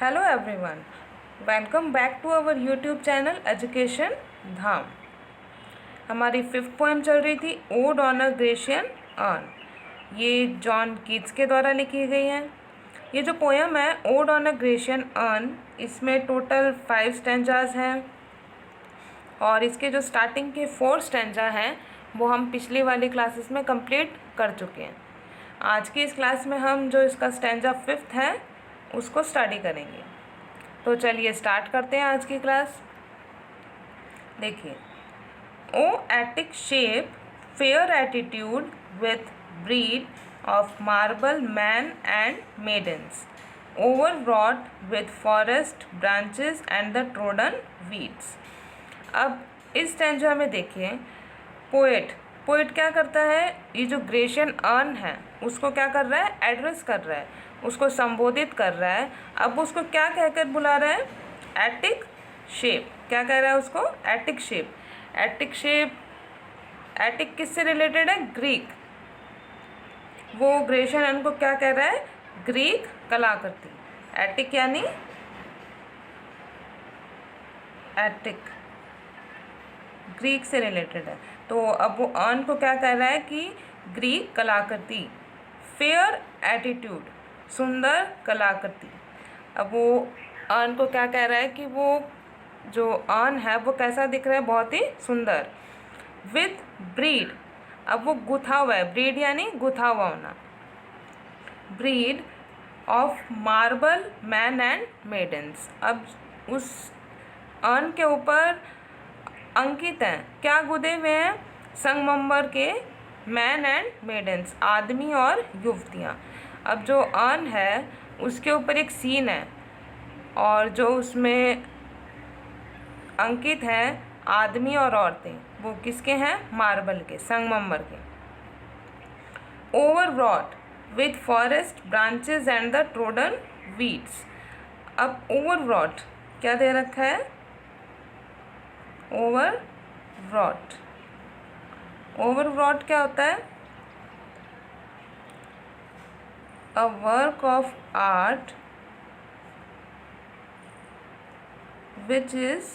Hello everyone, welcome back to our YouTube channel education Dham. हमारी fifth poem चल रही थी ode on a Grecian urn. ये John Keats के द्वारा लिखी गई है। ये जो पोएम है ode on a Grecian urn, इसमें टोटल 5 स्टैंजाज हैं और इसके जो स्टार्टिंग के 4 स्टैंजा हैं वो हम पिछली वाली क्लासेस में कंप्लीट कर चुके हैं। आज की इस क्लास में हम जो इसका स्टैंजा 5th है उसको स्टडी करेंगे। तो चलिए स्टार्ट करते हैं आज की क्लास। देखिए, O Attic shape fair attitude with brede of marble men and maidens overwrought with forest branches and the trodden weeds. अब इस स्टैंजा में देखिए, पोएट क्या करता है, ये जो ग्रेशियन अर्न है उसको क्या कर रहा है, एड्रेस कर रहा है, उसको संबोधित कर रहा है। अब उसको क्या कहकर बुला रहा है, एटिक शेप। क्या कह रहा है उसको, attic shape. Attic shape, attic किससे रिलेटेड है, ग्रीक। वो ग्रेशियन अर्न को क्या कह रहा है, ग्रीक कलाकृति। एटिक यानी एटिक ग्रीक से रिलेटेड है। तो अब वो अर्न को क्या कह रहा है कि ग्रीक कलाकृति। फेयर एटीट्यूड, सुंदर कलाकृति। अब वो अर्न को क्या कह रहा है कि वो जो अर्न है वो कैसा दिख रहा है, बहुत ही सुंदर। विथ ब्रीड, अब वो गुथा हुआ है, ब्रीड यानी गुथा हुआ होना। Breed of marble men and maidens. अब उस अर्न के ऊपर अंकित हैं, क्या गुदे हुए हैं, संगमरमर के मैन एंड मेडन्स, आदमी और युवतियाँ। अब जो अर्न है उसके ऊपर एक सीन है और जो उसमें अंकित हैं आदमी और औरतें, वो किसके हैं, मार्बल के, संगमरमर के। Overwrought with forest branches and the trodden weeds. अब ओवरव्रॉट क्या दे रखा है, ओवरव्रॉट। ओवरव्रॉट क्या होता है, a work of art which is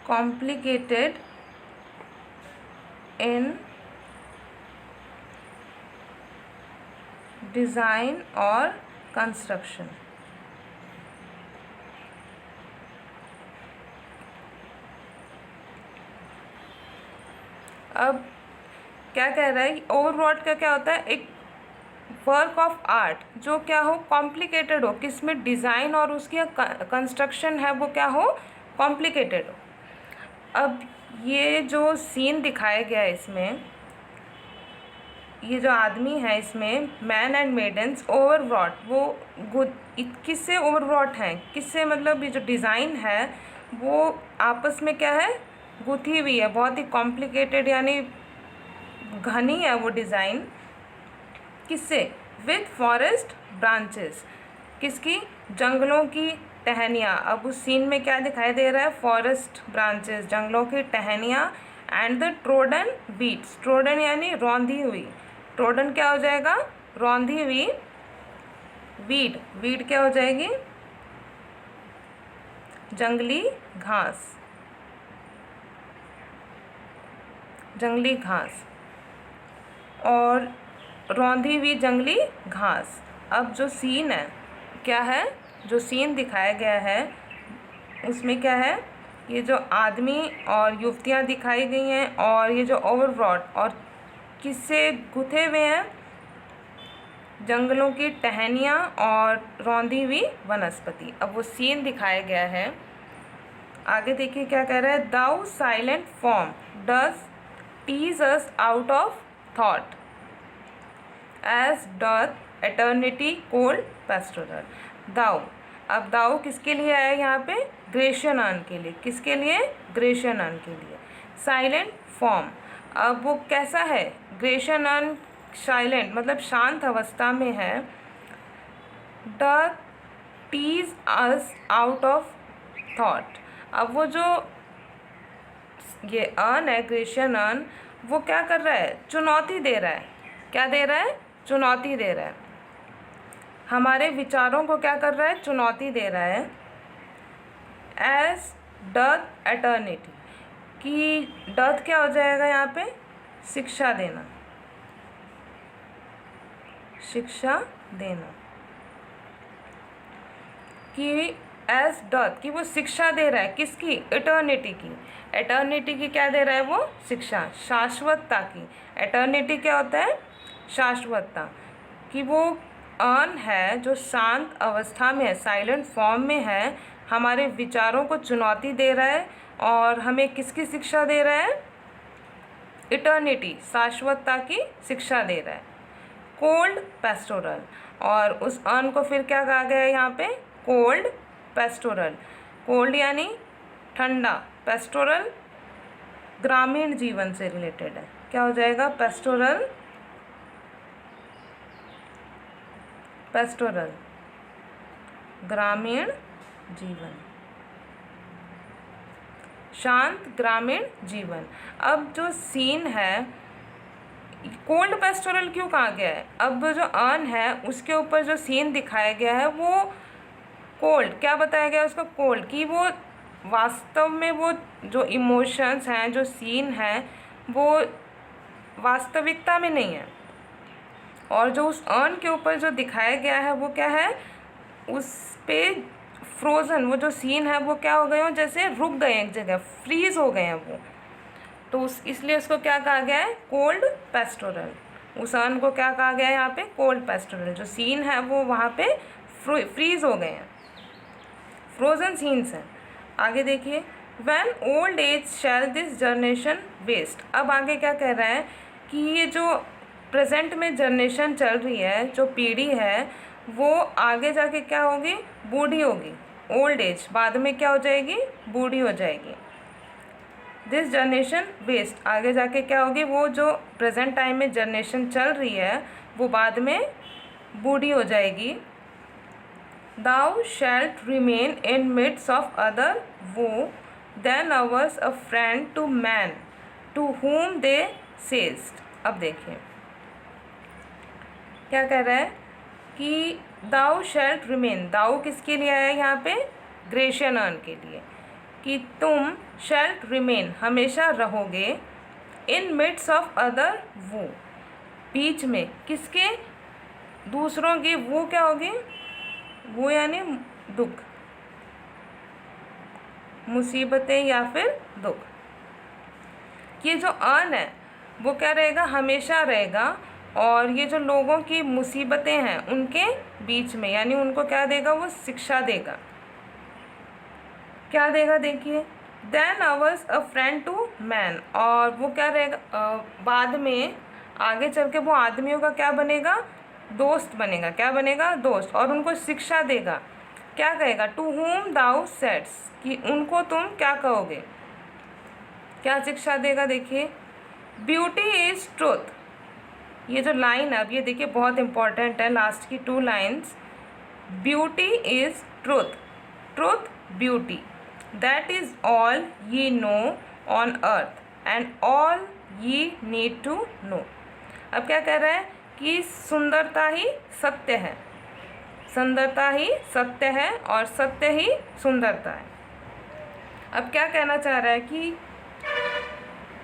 complicated in design or construction। अब क्या कह रहा है, ओवरव्रॉट का क्या होता है, एक वर्क ऑफ आर्ट जो क्या हो, कॉम्प्लिकेटेड हो, किसमें डिज़ाइन और उसकी कंस्ट्रक्शन है वो क्या हो, कॉम्प्लिकेटेड हो। अब ये जो सीन दिखाया गया है इसमें, ये जो आदमी है इसमें, मैन एंड मेडन्स ओवरव्रॉट, वो किससे ओवरव्रॉट हैं, किससे, मतलब ये जो डिज़ाइन है वो आपस में क्या है, गुथी हुई है, बहुत ही कॉम्प्लिकेटेड यानी घनी है वो डिज़ाइन। किससे, विथ फॉरेस्ट ब्रांचेस, किसकी, जंगलों की टहनियाँ। अब उस सीन में क्या दिखाई दे रहा है, फॉरेस्ट ब्रांचेस, जंगलों की टहनियाँ, and the trodden beats. Trodden यानी रौंधी हुई, ट्रोडन क्या हो जाएगा, रौंधी हुई। वीड, वीड क्या हो जाएगी, जंगली घास, जंगली घास और रौंधी हुई जंगली घास। अब जो सीन है क्या है, जो सीन दिखाया गया है उसमें क्या है, ये जो आदमी और युवतियाँ दिखाई गई हैं और ये जो ओवरव्रॉट और किससे गुथे हुए हैं, जंगलों की टहनियाँ और रौंधी हुई वनस्पति। अब वो सीन दिखाया गया है। आगे देखिए क्या कह रहा है, thou silent form dost tease us out of thought as doth eternity cold pastoral. Thou, अब दाउ किसके लिए आया यहाँ पे, ग्रेशियन अर्न के लिए। किसके लिए, ग्रेशियन अर्न के लिए। साइलेंट फॉर्म, अब वो कैसा है, ग्रेशियन अर्न साइलेंट मतलब शांत अवस्था में है। The tease us out of thought, अब वो जो ये अर्न है, ग्रेशियन अर्न, वो क्या कर रहा है, चुनौती दे रहा है। क्या दे रहा है, चुनौती दे रहा है। हमारे विचारों को क्या कर रहा है, चुनौती दे रहा है। एज डथ एटर्निटी, कि डथ क्या हो जाएगा यहाँ पे, शिक्षा देना, शिक्षा देना, कि एज डथ, कि वो शिक्षा दे रहा है किसकी, इटर्निटी की। एटर्निटी की क्या दे रहा है वो, शिक्षा, शाश्वतता की। एटर्निटी क्या होता है, शाश्वतता, कि वो अर्न है जो शांत अवस्था में है, साइलेंट फॉर्म में है, हमारे विचारों को चुनौती दे रहा है और हमें किसकी शिक्षा दे रहा है, इटर्निटी, शाश्वतता की शिक्षा दे रहा है। कोल्ड पेस्टोरल, और उस अर्न को फिर क्या कहा गया है यहाँ पे, कोल्ड पेस्टोरल। कोल्ड यानी ठंडा, पेस्टोरल ग्रामीण जीवन से रिलेटेड है, क्या हो जाएगा, पेस्टोरल, पेस्टोरल ग्रामीण जीवन, शांत ग्रामीण जीवन। अब जो सीन है, कोल्ड पेस्टोरल क्यों कहा गया है, अब जो अर्न है उसके ऊपर जो सीन दिखाया गया है वो कोल्ड, क्या बताया गया है उसको, कोल्ड, कि वो वास्तव में वो जो इमोशंस हैं, जो सीन है, वो वास्तविकता में नहीं है। और जो उस अर्न के ऊपर जो दिखाया गया है वो क्या है, उस पे फ्रोज़न, वो जो सीन है वो क्या हो गए हो, जैसे रुक गए एक जगह, फ्रीज हो गए हैं वो, तो उस इसलिए उसको क्या कहा गया है, कोल्ड पेस्टोरल। उस अर्न को क्या कहा गया है यहाँ पे, कोल्ड पेस्टोरल। जो सीन है वो वहाँ पे फ्रीज हो गए हैं, फ्रोजन सीन्स हैं। आगे देखिए, when old age shall this generation waste. अब आगे क्या कह रहा है कि ये जो प्रेजेंट में जनरेशन चल रही है, जो पीढ़ी है, वो आगे जाके क्या होगी, बूढ़ी होगी। ओल्ड एज बाद में क्या हो जाएगी, बूढ़ी हो जाएगी। दिस जनरेशन वेस्ट, आगे जाके क्या होगी, वो जो प्रेजेंट टाइम में जनरेशन चल रही है वो बाद में बूढ़ी हो जाएगी। Thou shalt remain in midst of other woe, then ours a friend to man, to whom they saist। अब देखिए क्या कह रहा है कि thou shalt remain, thou किसके लिए आया है यहाँ पे, ग्रेशियन अर्न के लिए, कि तुम shalt remain हमेशा रहोगे, in midst of other woe, बीच में किसके, दूसरों की, वो क्या होगी, वो यानी दुख, मुसीबतें या फिर दुख। ये जो अर्न है वो क्या रहेगा, हमेशा रहेगा, और ये जो लोगों की मुसीबतें हैं उनके बीच में, यानी उनको क्या देगा, वो शिक्षा देगा। क्या देगा, देखिए, then ours a friend to man, और वो क्या रहेगा, बाद में आगे चल के वो आदमियों का क्या बनेगा, दोस्त बनेगा। क्या बनेगा, दोस्त, और उनको शिक्षा देगा। क्या कहेगा, टू हुम दाउ सेट्स, कि उनको तुम क्या कहोगे, क्या शिक्षा देगा। देखिए, ब्यूटी इज ट्रूथ, ये जो लाइन है, अब ये देखिए बहुत इंपॉर्टेंट है, लास्ट की 2 lines. Beauty is truth, truth beauty, that is all ye know on earth and all ye need to know. अब क्या कह रहा है कि सुंदरता ही सत्य है, सुंदरता ही सत्य है और सत्य ही सुंदरता है। अब क्या कहना चाह रहा है कि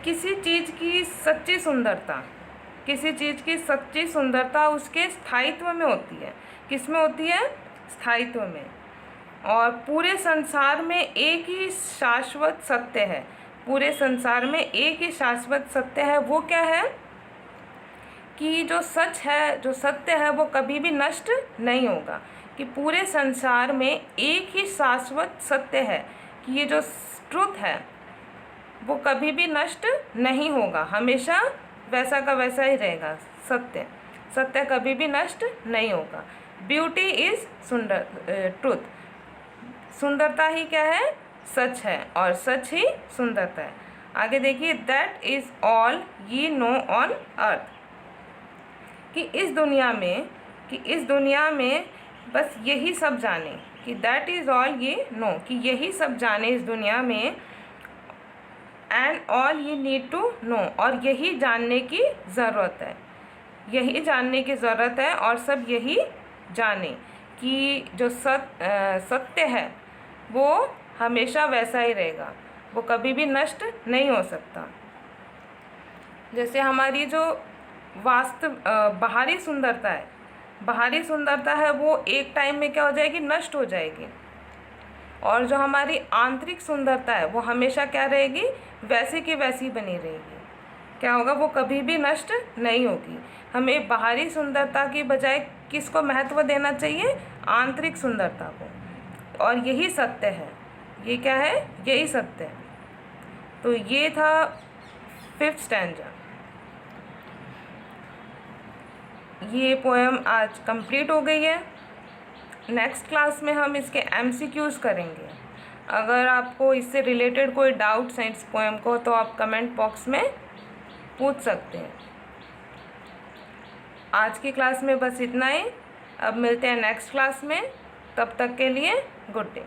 किसी चीज़ की सच्ची सुंदरता, किसी चीज़ की सच्ची सुंदरता उसके स्थायित्व में होती है। किस में होती है, स्थायित्व में। और पूरे संसार में एक ही शाश्वत सत्य है, पूरे संसार में एक ही शाश्वत सत्य है। वो क्या है कि जो सच है, जो सत्य है, वो कभी भी नष्ट नहीं होगा। कि पूरे संसार में एक ही शाश्वत सत्य है, कि ये जो ट्रुथ है वो कभी भी नष्ट नहीं होगा, हमेशा वैसा का वैसा ही रहेगा। सत्य, सत्य कभी भी नष्ट नहीं होगा। ब्यूटी इज सुंदर, ट्रुथ, सुंदरता ही क्या है, सच है, और सच ही सुंदरता है। आगे देखिए, that is all ye know on अर्थ, कि इस दुनिया में बस यही सब जाने, कि that is all ye no, कि यही सब जाने इस दुनिया में, and all ye need to no, और यही जानने की ज़रूरत है, यही जानने की ज़रूरत है, और सब यही जाने कि जो सत्य है वो हमेशा वैसा ही रहेगा, वो कभी भी नष्ट नहीं हो सकता। जैसे हमारी जो बाहरी सुंदरता है वो एक टाइम में क्या हो जाएगी, नष्ट हो जाएगी। और जो हमारी आंतरिक सुंदरता है वो हमेशा क्या रहेगी, वैसी की वैसी बनी रहेगी। क्या होगा, वो कभी भी नष्ट नहीं होगी। हमें बाहरी सुंदरता की बजाय किसको महत्व देना चाहिए, आंतरिक सुंदरता को। और यही सत्य है, ये क्या है, यही सत्य है। तो ये था 5th स्टैंजा। ये पोएम आज कंप्लीट हो गई है। नेक्स्ट क्लास में हम इसके MCQs करेंगे। अगर आपको इससे रिलेटेड कोई डाउट्स हैं इस पोएम को तो आप कमेंट बॉक्स में पूछ सकते हैं। आज की क्लास में बस इतना ही। अब मिलते हैं नेक्स्ट क्लास में, तब तक के लिए गुड डे।